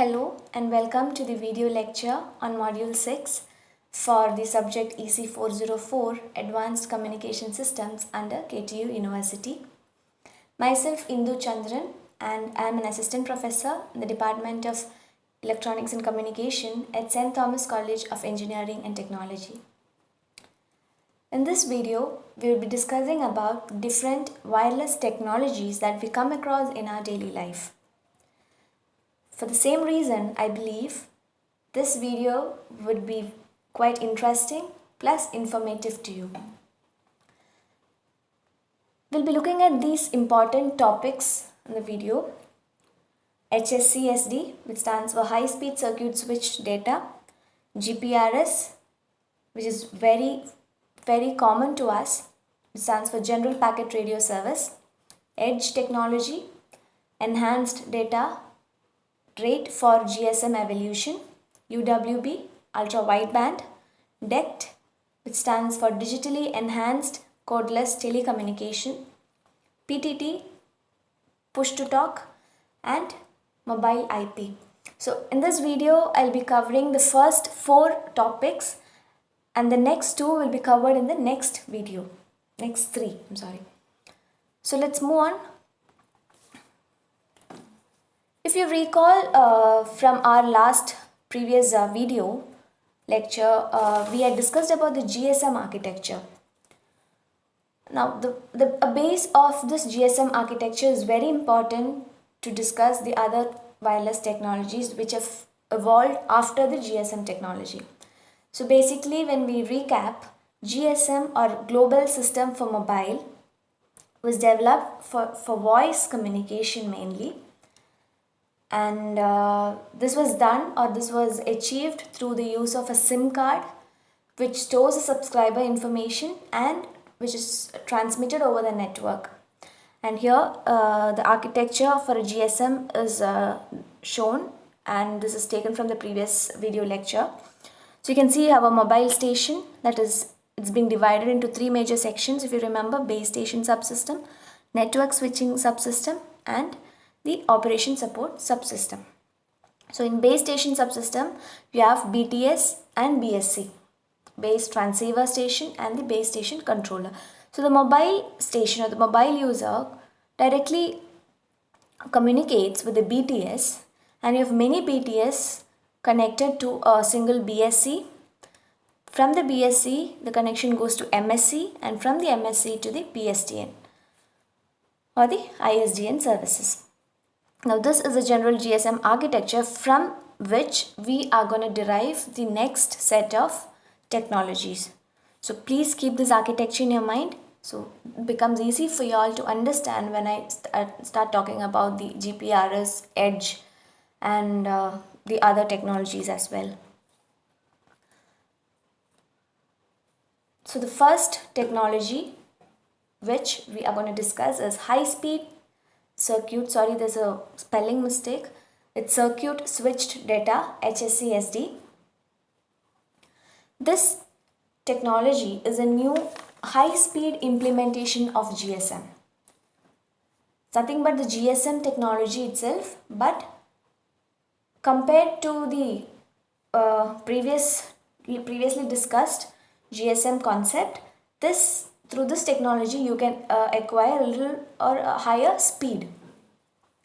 Hello and welcome to the video lecture on Module 6 for the subject EC404 Advanced Communication Systems under KTU University. Myself Indu Chandran and I am an assistant professor in the Department of Electronics and Communication at St. Thomas College of Engineering and Technology. In this video, we will be discussing about different wireless technologies that we come across in our daily life. For the same reason, I believe this video would be quite interesting plus informative to you. We'll be looking at these important topics in the video. HSCSD, which stands for High Speed Circuit Switched Data. GPRS, which is very common to us, which stands for General Packet Radio Service. Edge technology, Enhanced Data Rate for GSM Evolution. UWB, Ultra Wideband. DECT, which stands for Digitally Enhanced Codeless Telecommunication. PTT, Push to Talk, and Mobile IP. So in this video, I'll be covering the first 4 topics and the next 2 will be covered in the next video. Next 3, I'm sorry. So let's move on. If you recall from our last previous video lecture, we had discussed about the GSM architecture. Now, a base of this GSM architecture is very important to discuss the other wireless technologies which have evolved after the GSM technology. So basically, when we recap, GSM or Global System for Mobile was developed for voice communication mainly. And this was achieved through the use of a SIM card which stores the subscriber information and which is transmitted over the network. And here the architecture for a GSM is shown, and this is taken from the previous video lecture. So you can see you have a mobile station, that is, it's being divided into 3 major sections if you remember: base station subsystem, network switching subsystem, and the operation support subsystem. So in base station subsystem, you have BTS and BSC, base transceiver station and the base station controller. So the mobile station or the mobile user directly communicates with the BTS, and you have many BTS connected to a single BSC. From the BSC, the connection goes to MSC, and from the MSC to the PSTN or the ISDN services. Now this is a general GSM architecture from which we are going to derive the next set of technologies. So please keep this architecture in your mind, so it becomes easy for you all to understand when I start talking about the GPRS, Edge, and the other technologies as well. So the first technology which we are going to discuss is high speed circuit, sorry, there's a spelling mistake. It's circuit switched data, HSCSD. This technology is a new high-speed implementation of GSM. It's nothing but the GSM technology itself, but compared to the previously discussed GSM concept, through this technology you can acquire a little or a higher speed,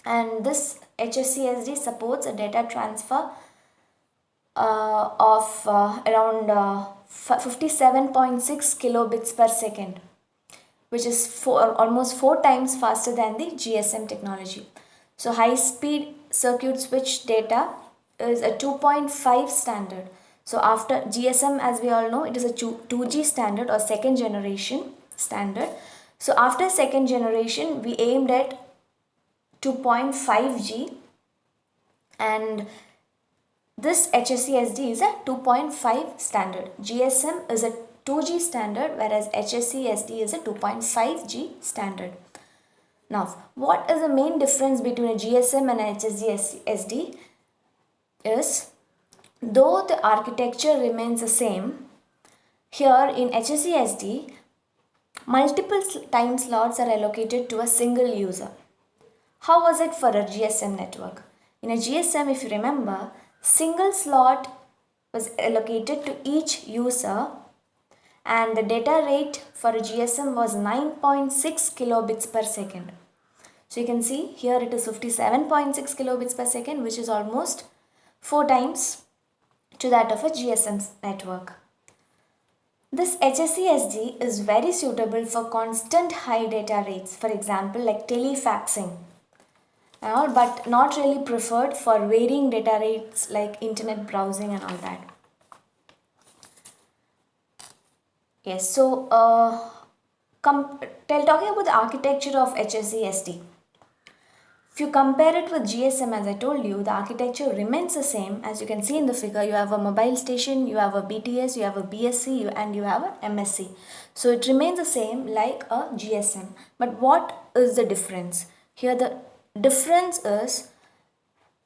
and this HSCSD supports a data transfer of around 57.6 kilobits per second, which is almost 4 times faster than the GSM technology. So high speed circuit switch data is a 2.5 standard. So after GSM, as we all know, it is a 2G standard or second generation standard. So after second generation, we aimed at 2.5G, and this HSCSD is a 2.5 standard. GSM is a 2G standard, whereas HSCSD is a 2.5G standard. Now, what is the main difference between a GSM and a HSCSD is, though the architecture remains the same, here in HSCSD, multiple time slots are allocated to a single user. How was it for a GSM network? In a GSM, if you remember, single slot was allocated to each user and the data rate for a GSM was 9.6 kilobits per second. So you can see here it is 57.6 kilobits per second, which is almost 4 times to that of a GSM network. This HSC-SD is very suitable for constant high data rates, for example like telefaxing, but not really preferred for varying data rates like internet browsing and all that. Yes, so talking about the architecture of HSC-SD. If you compare it with GSM, as I told you, the architecture remains the same. As you can see in the figure, you have a mobile station, you have a BTS, you have a BSC, and you have a MSC. So it remains the same like a GSM. But what is the difference? Here the difference is,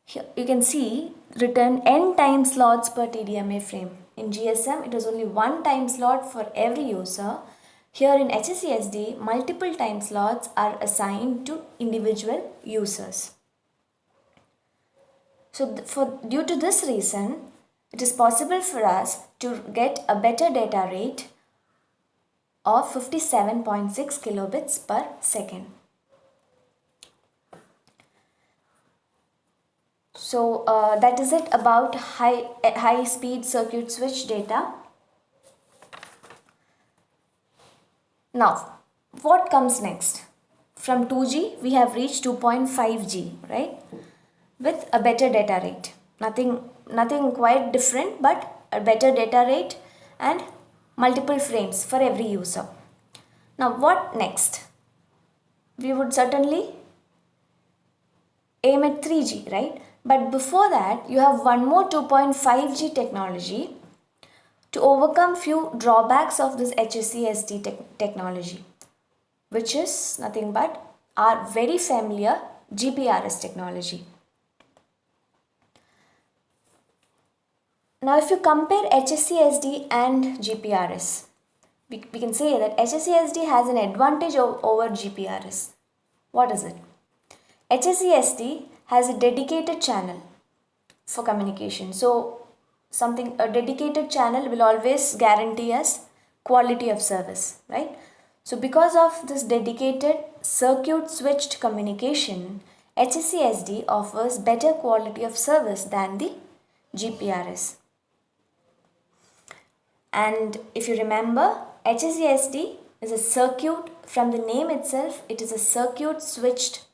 here you can see written n time slots per TDMA frame. In GSM, it is only one time slot for every user. Here in HSC-SD, multiple time slots are assigned to individual users. So due to this reason, it is possible for us to get a better data rate of 57.6 kilobits per second. So that is it about high speed circuit switch data. Now, what comes next? From 2G, we have reached 2.5G, right? With a better data rate. Nothing quite different, but a better data rate and multiple frames for every user. Now, what next? We would certainly aim at 3G, right? But before that, you have one more 2.5G technology to overcome few drawbacks of this HSC-SD technology, which is nothing but our very familiar GPRS technology. Now if you compare HSC-SD and GPRS, we can say that HSC-SD has an advantage over GPRS. What is it? HSC-SD has a dedicated channel for communication. So a dedicated channel will always guarantee us quality of service, right? So because of this dedicated circuit switched communication, HSC-SD offers better quality of service than the GPRS. And if you remember, HSC-SD is a circuit, from the name itself, it is a circuit switched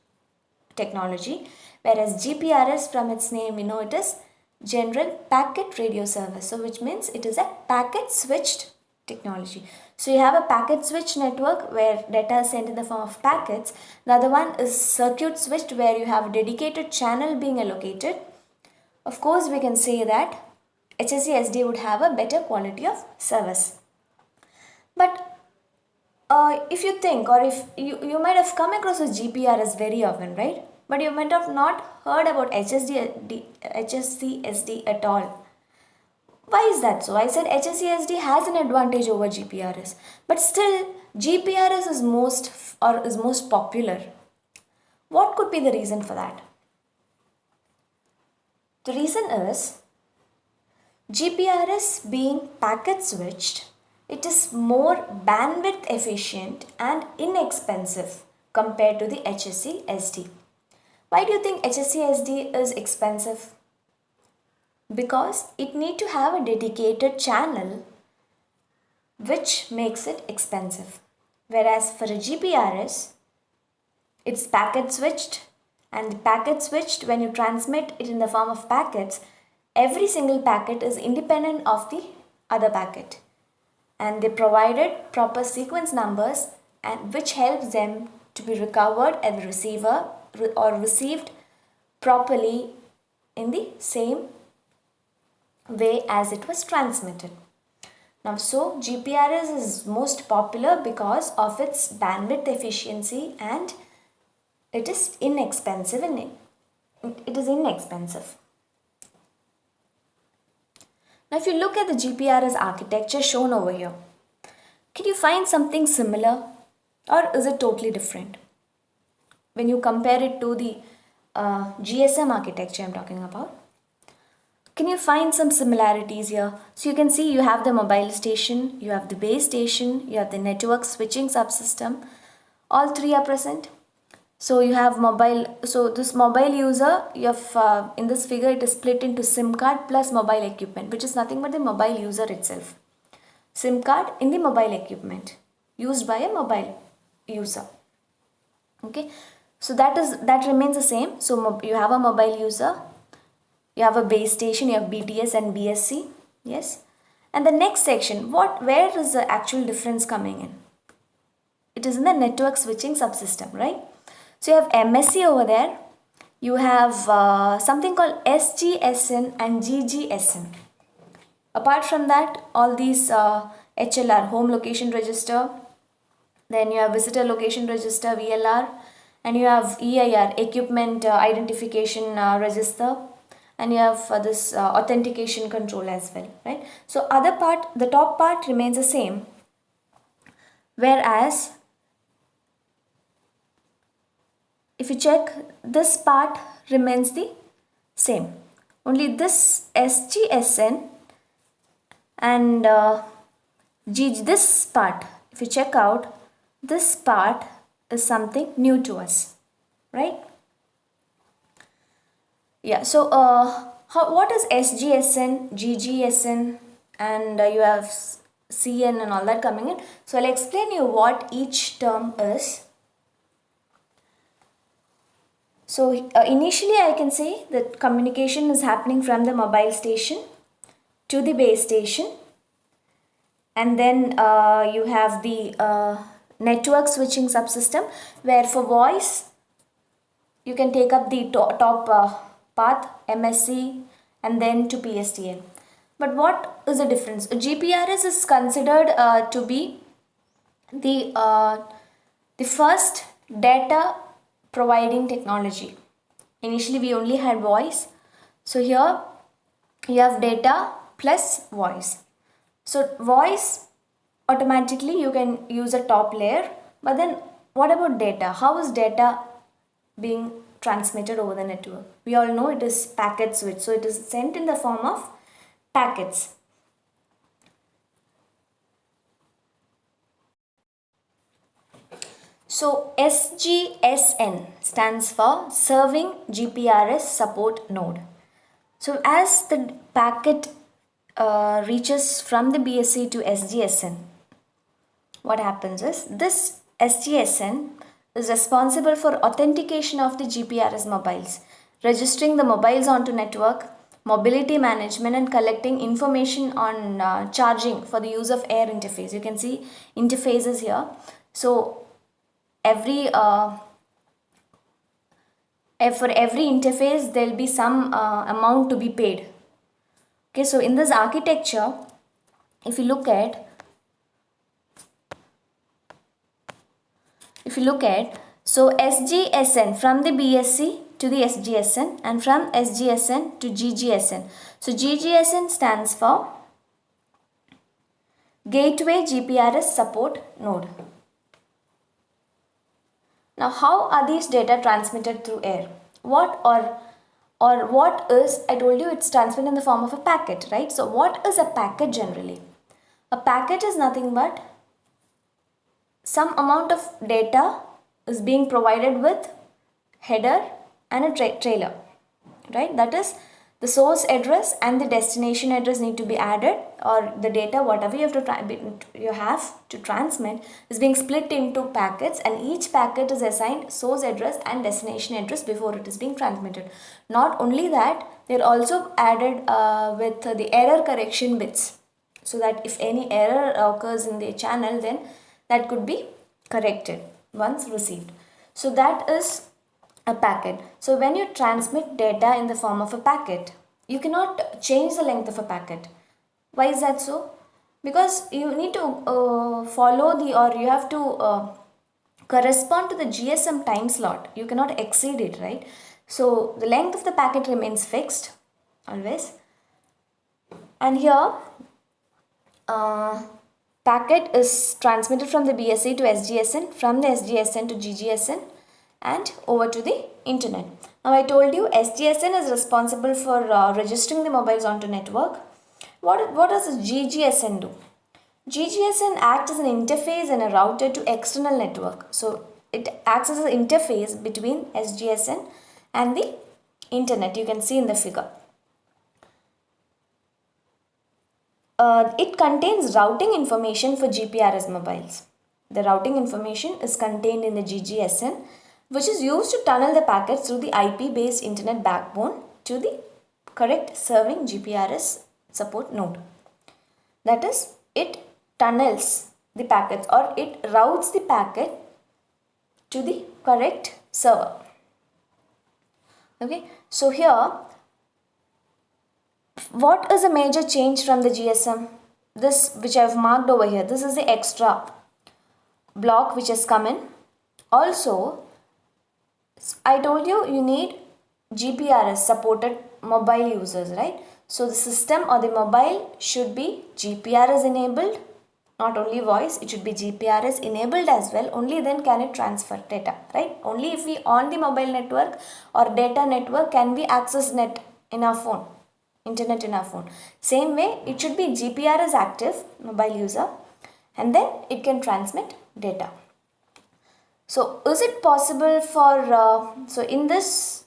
technology, whereas GPRS, from its name, it is General Packet Radio Service. So which means it is a packet switched technology. So you have a packet switch network where data is sent in the form of packets. The other one is circuit switched, where you have a dedicated channel being allocated. Of course, we can say that HSC-SD would have a better quality of service. But if you think, or if you might have come across a GPRS very often, right? But you might have not heard about HSC-SD at all. Why is that so? I said HSC-SD has an advantage over GPRS, but still GPRS is most popular. What could be the reason for that? The reason is GPRS being packet switched, it is more bandwidth efficient and inexpensive compared to the HSC-SD. Why do you think HSC-SD is expensive? Because it need to have a dedicated channel, which makes it expensive. Whereas for a GPRS, it's packet switched, and the packet switched, when you transmit it in the form of packets, every single packet is independent of the other packet, and they provided proper sequence numbers, and which helps them to be recovered at the receiver or received properly in the same way as it was transmitted. Now, so GPRS is most popular because of its bandwidth efficiency, and it is inexpensive. Now, if you look at the GPRS architecture shown over here, can you find something similar, or is it totally different? When you compare it to the GSM architecture I'm talking about. Can you find some similarities here? So you can see you have the mobile station, you have the base station, you have the network switching subsystem. All three are present. So you have mobile, so this mobile user, you have in this figure it is split into SIM card plus mobile equipment, which is nothing but the mobile user itself. SIM card in the mobile equipment used by a mobile user. Okay, so that remains the same. So you have a mobile user, you have a base station, you have BTS and BSC. Yes, and the next section, where is the actual difference coming in? It is in the network switching subsystem, right? So you have MSC over there, you have something called SGSN and GGSN. Apart from that, all these HLR, home location register, then you have visitor location register, VLR, and you have EIR, equipment identification register, and you have this authentication control as well, right? So the top part remains the same, whereas if you check, this part remains the same. Only this SGSN and this part, if you check out, this part is something new to us, right? Yeah, so what is SGSN, GGSN, and you have CN and all that coming in. So I'll explain you what each term is. So initially I can say that communication is happening from the mobile station to the base station, and then you have the network switching subsystem, where for voice you can take up the top path MSC and then to PSTN. But what is the difference? GPRS is considered to be the first data providing technology. Initially we only had voice, so here you have data plus voice. So voice, automatically you can use a top layer, but then what about data? How is data being transmitted over the network? We all know it is packet switch, so it is sent in the form of packets. So SGSN stands for Serving GPRS Support Node. So as the packet reaches from the BSC to SGSN, what happens is this SGSN is responsible for authentication of the GPRS mobiles, registering the mobiles onto network, mobility management, and collecting information on charging for the use of air interface. You can see interfaces here. So for every interface there will be some amount to be paid. Okay, so in this architecture, if you look at so SGSN from the BSC to the SGSN, and from SGSN to GGSN. So GGSN stands for Gateway GPRS Support Node. Now how are these data transmitted through air? What is, I told you it's transmitted in the form of a packet, right? So what is a packet generally? A packet is nothing but some amount of data is being provided with header and a trailer, right? That is, the source address and the destination address need to be added, or the data, whatever you have to transmit, is being split into packets, and each packet is assigned source address and destination address before it is being transmitted. Not only that, they're also added with the error correction bits, so that if any error occurs in the channel, then that could be corrected once received. So that is a packet. So when you transmit data in the form of a packet, you cannot change the length of a packet. Why is that so? Because you need to you have to correspond to the GSM time slot. You cannot exceed it, right? So the length of the packet remains fixed always. And here packet is transmitted from the BSC to SGSN, from the SGSN to GGSN, and over to the internet. Now I told you SGSN is responsible for registering the mobiles onto network. What does GGSN do? GGSN acts as an interface and a router to external network. So it acts as an interface between SGSN and the internet. You can see in the figure. It contains routing information for GPRS mobiles. The routing information is contained in the GGSN, which is used to tunnel the packets through the IP-based internet backbone to the correct serving GPRS support node. That is, it tunnels the packets or it routes the packet to the correct server. Okay, so here, what is a major change from the GSM? This which I have marked over here, this is the extra block which has come in. Also, I told you need GPRS supported mobile users, right? So the system or the mobile should be GPRS enabled, not only voice, it should be GPRS enabled as well. Only then can it transfer data, right? Only if we on the mobile network or data network can we access net in our phone, internet in our phone. Same way, it should be GPRS active, mobile user, and then it can transmit data. So is it possible for, so in this,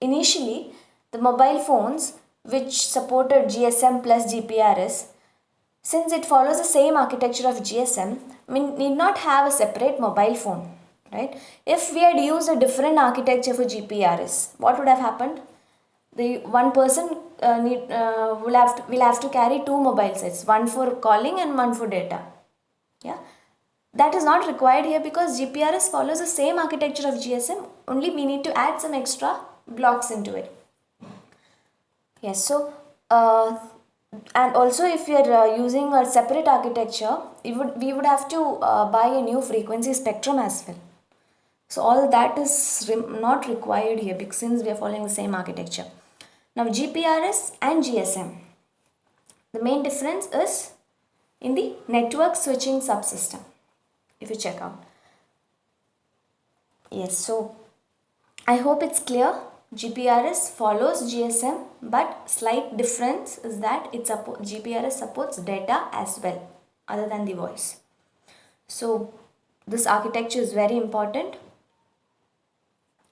initially the mobile phones which supported GSM plus GPRS, since it follows the same architecture of GSM, we need not have a separate mobile phone, right? If we had used a different architecture for GPRS, what would have happened? The one person will have to carry two mobile sets, one for calling and one for data. Yeah, that is not required here because GPRS follows the same architecture of GSM. Only we need to add some extra blocks into it. Yes, so and also if you are using a separate architecture, we would have to buy a new frequency spectrum as well. So all that is not required here because since we are following the same architecture. Now GPRS and GSM, the main difference is in the network switching subsystem. If you check out. Yes, so I hope it's clear. GPRS follows GSM, but slight difference is that GPRS supports data as well other than the voice. So this architecture is very important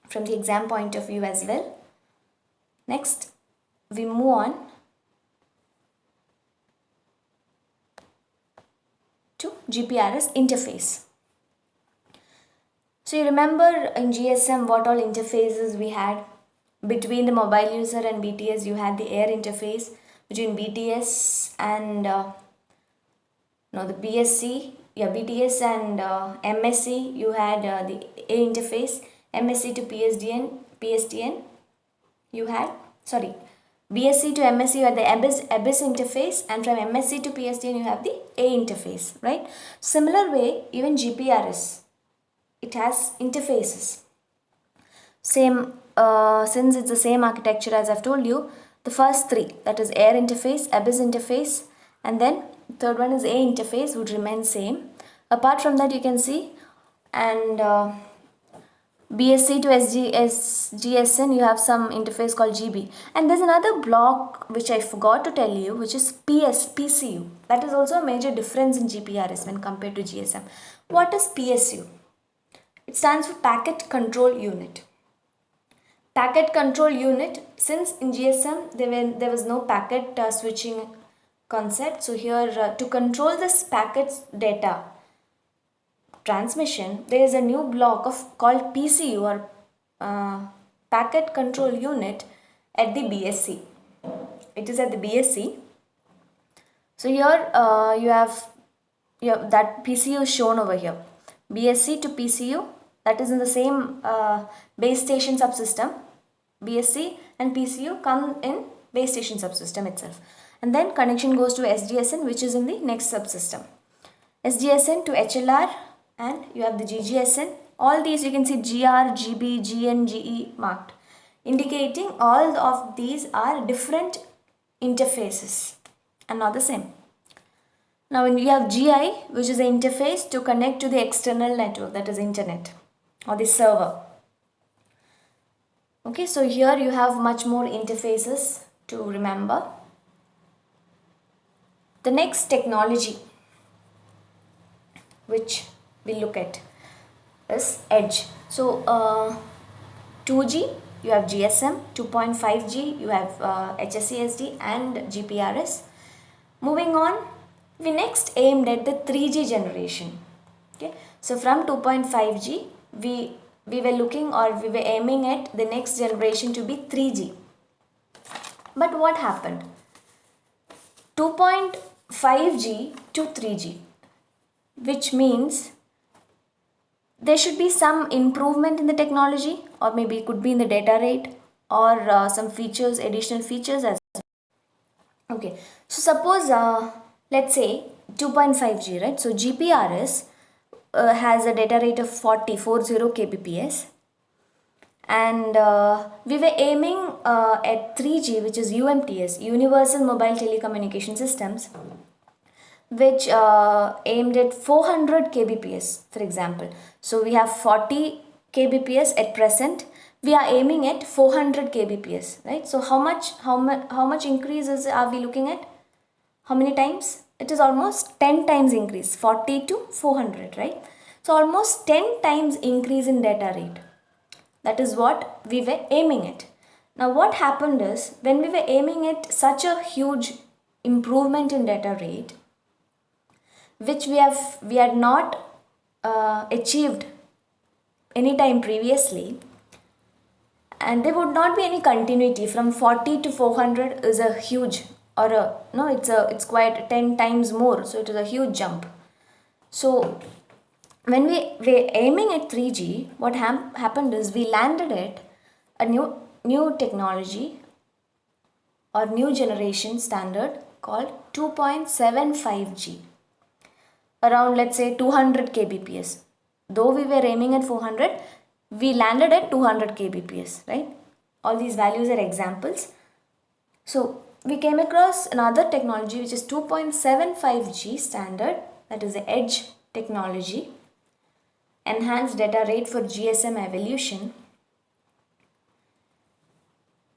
from the exam point of view as well. Next, we move on to GPRS interface. So you remember in GSM what all interfaces we had between the mobile user and BTS. You had the air interface between BTS and the BSC, BTS and MSC. You had the A interface, MSC to PSTN. You had BSC to MSC you had the ABIS interface, and from MSC to PSTN you have the A interface, right? Similar way, even GPRS, it has interfaces. Same, since it's the same architecture as I've told you, the first three, that is air interface, ABIS interface, and then third one is A interface, would remain same. Apart from that, you can see, and BSC to GSN, you have some interface called GB. And there's another block which I forgot to tell you, which is PSU. That is also a major difference in GPRS when compared to GSM. What is PSU? It stands for Packet Control Unit. Packet Control Unit, since in GSM there was no packet switching concept. So here to control this packet's data transmission, there is a new block called PCU or Packet Control Unit at the BSC. It is at the BSC. So here you have that PCU shown over here. BSC to PCU, that is in the same base station subsystem. BSC and PCU come in base station subsystem itself. And then connection goes to SGSN, which is in the next subsystem. SGSN to HLR, and you have the GGSN. All these you can see GR, GB, GN, GE marked, indicating all of these are different interfaces and not the same. Now when you have GI, which is the interface to connect to the external network, that is internet or the server. Okay, so here you have much more interfaces to remember. The next technology which we look at is edge. So 2G you have GSM, 2.5G you have HSCSD and GPRS. Moving on, we next aimed at the 3G generation. Okay, so from 2.5G we were looking, or we were aiming at the next generation to be 3G. But what happened? 2.5G to 3G, which means there should be some improvement in the technology, or maybe it could be in the data rate, or some features, additional features as well. Okay, so suppose let's say 2.5G, right? So GPRS has a data rate of 40 kbps, and we were aiming at 3G, which is UMTS, Universal Mobile Telecommunication Systems, which aimed at 400 kbps, for example. So we have 40 kbps at present, we are aiming at 400 kbps, right? So how much increases are we looking at? How many times? It is almost 10 times increase, 40 to 400, right? So almost 10 times increase in data rate. That is what we were aiming at. Now what happened is, when we were aiming at such a huge improvement in data rate, which we had not achieved any time previously, and there would not be any continuity. From 40 to 400 is a huge, or a no, it's quite 10 times more, so it is a huge jump. So when we were aiming at 3G, what happened is, we landed at a new technology or new generation standard called 2.75G, around let's say 200 kbps. Though we were aiming at 400, we landed at 200 kbps, right? All these values are examples. So we came across another technology which is 2.75G standard, that is the edge technology, enhanced data rate for GSM evolution.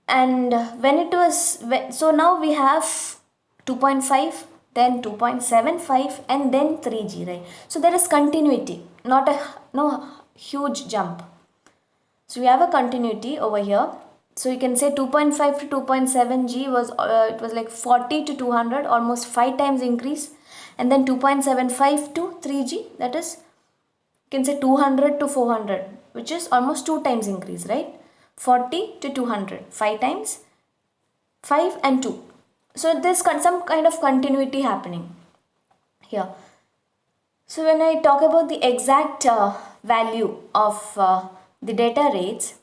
And when it was, so now we have 2.5, then 2.75, and then 3G, right? So there is continuity, not a no huge jump. So we have a continuity over here. So you can say 2.5 to 2.7G was it was like 40 to 200, almost 5 times increase. And then 2.75 to 3G, that is, you can say 200 to 400, which is almost 2 times increase, right? 40 to 200, 5 times, 5 and 2. So there's some kind of continuity happening here. So when I talk about the exact value of the data rates,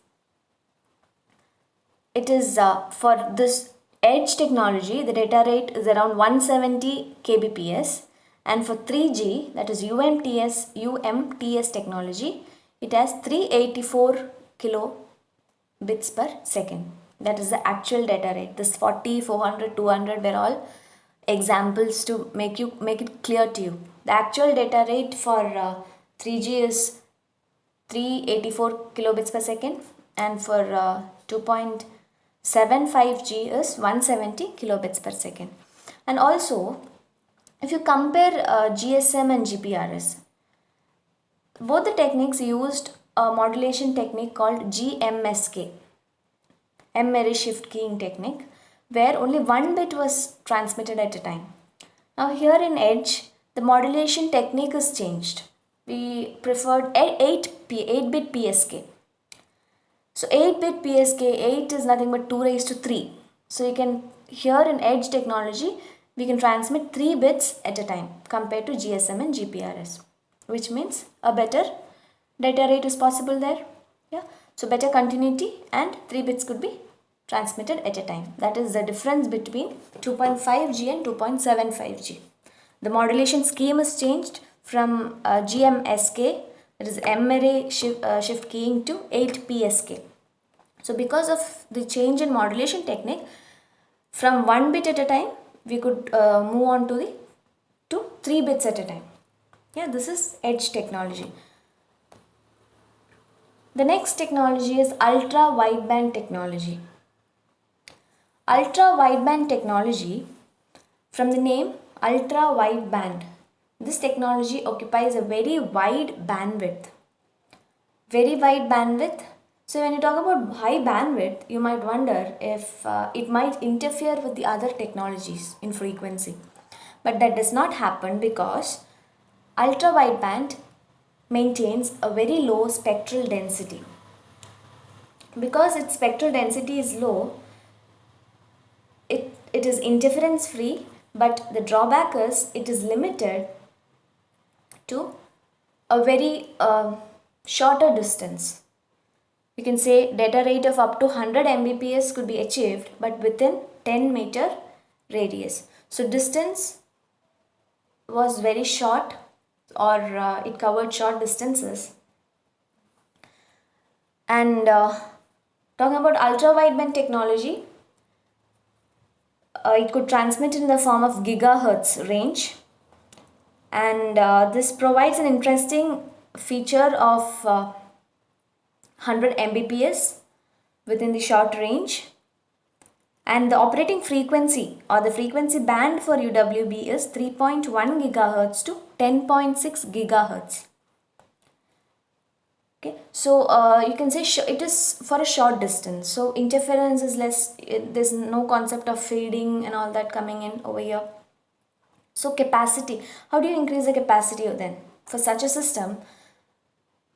it is for this edge technology, the data rate is around 170 kbps, and for 3G, that is UMTS technology, it has 384 kilobits per second. That is the actual data rate. This 40, 400, 200 were all examples to make it clear to you. The actual data rate for 3G is 384 kilobits per second, and for 2.75G is 170 kilobits per second. And also, if you compare GSM and GPRS, both the techniques used a modulation technique called GMSK, M-Memory Shift Keying technique, where only one bit was transmitted at a time. Now here in Edge, the modulation technique is changed. We preferred 8-bit PSK. So 8-bit PSK, 8 is nothing but 2 raised to 3. So you can, here in Edge technology, we can transmit 3 bits at a time compared to GSM and GPRS, which means a better data rate is possible there. Yeah. So better continuity, and 3 bits could be transmitted at a time. That is the difference between 2.5G and 2.75G. The modulation scheme is changed from GMSK, that is M-Memory shift keying, to 8PSK. So because of the change in modulation technique, from 1 bit at a time, we could move on to 3 bits at a time. Yeah, this is edge technology. The next technology is ultra wideband technology. Ultra wideband technology, from the name ultra wideband, this technology occupies a very wide bandwidth. Very wide bandwidth. So when you talk about high bandwidth, you might wonder if it might interfere with the other technologies in frequency. But that does not happen because ultra wideband maintains a very low spectral density. Because its spectral density is low, it is interference free, but the drawback is it is limited to a very shorter distance. You can say data rate of up to 100 Mbps could be achieved, but within 10-meter radius. So distance was very short, or it covered short distances. And talking about ultra wideband technology, it could transmit in the form of gigahertz range, and this provides an interesting feature of 100 Mbps within the short range, and the operating frequency or the frequency band for UWB is 3.1 gigahertz to 10.6 gigahertz. Okay, so you can say it is for a short distance, so interference is less. There's no concept of fading and all that coming in over here. So capacity, how do you increase the capacity then for such a system?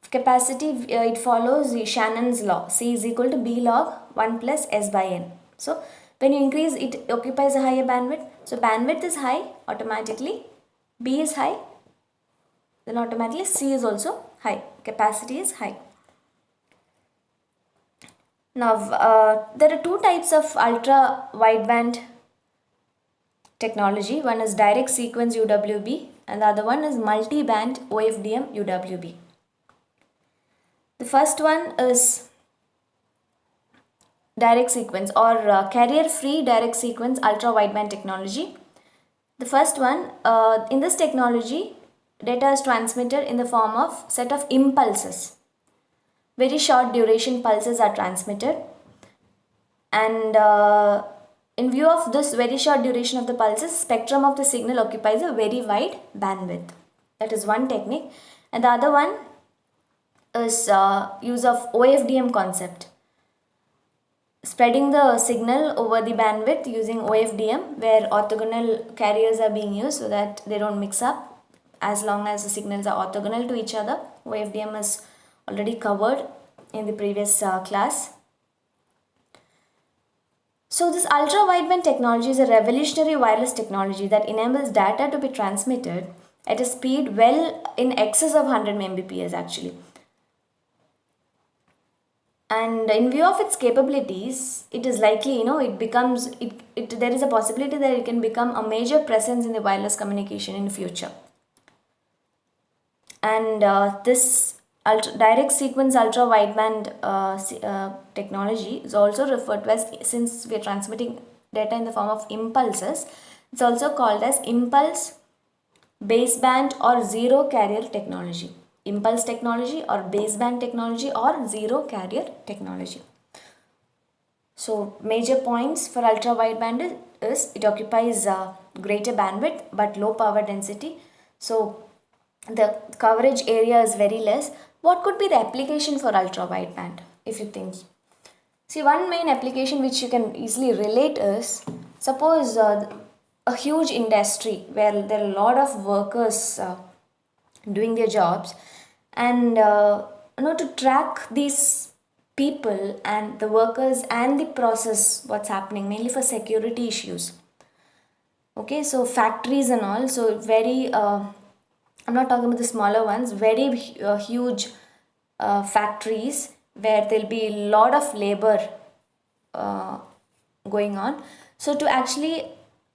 Capacity, it follows the Shannon's law. C is equal to B log 1 plus S by N. So when you increase, it occupies a higher bandwidth. So bandwidth is high, automatically B is high, then automatically C is also high. Capacity is high. Now there are two types of ultra wideband technology. One is direct sequence UWB and the other one is multi-band OFDM UWB. The first one is direct sequence or carrier free direct sequence ultra wideband technology. The first one, in this technology, data is transmitted in the form of set of impulses. Very short duration pulses are transmitted, and in view of this very short duration of the pulses, spectrum of the signal occupies a very wide bandwidth. That is one technique. And the other one is use of OFDM concept. Spreading the signal over the bandwidth using OFDM, where orthogonal carriers are being used so that they don't mix up as long as the signals are orthogonal to each other. OFDM is already covered in the previous class. So this ultra wideband technology is a revolutionary wireless technology that enables data to be transmitted at a speed well in excess of 100 Mbps actually. And in view of its capabilities, it is likely, there is a possibility that it can become a major presence in the wireless communication in the future. And this direct sequence ultra wideband technology is also referred to as, since we are transmitting data in the form of impulses, it's also called as impulse baseband or zero carrier technology. Impulse technology or baseband technology or zero carrier technology. So major points for ultra wideband is it occupies greater bandwidth but low power density. So the coverage area is very less. What could be the application for ultra wideband, if you think? See, one main application which you can easily relate is, suppose a huge industry where there are a lot of workers doing their jobs, and to track these people and the workers and the process, what's happening, mainly for security issues. Okay, so factories and all, so very I'm not talking about the smaller ones, very huge factories where there'll be a lot of labor going on. So to actually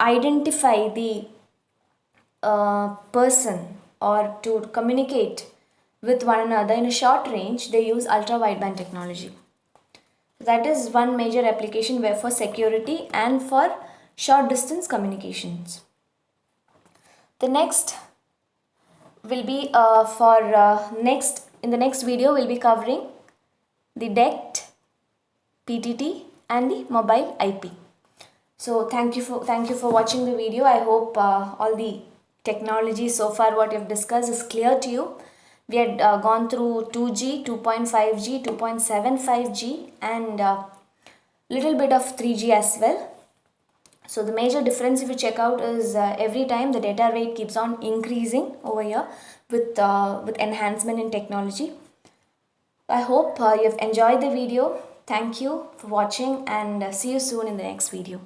identify the person or to communicate with one another in a short range, they use ultra wideband technology. That is one major application where for security and for short distance communications. The next will be in the next video we'll be covering the DECT, PTT, and the mobile IP. So thank you for watching the video. I hope all the technology so far what you've discussed is clear to you. We had gone through 2G, 2.5G, 2.75G, and little bit of 3G as well. So the major difference if you check out is every time the data rate keeps on increasing over here with enhancement in technology. I hope you've enjoyed the video. Thank you for watching, and see you soon in the next video.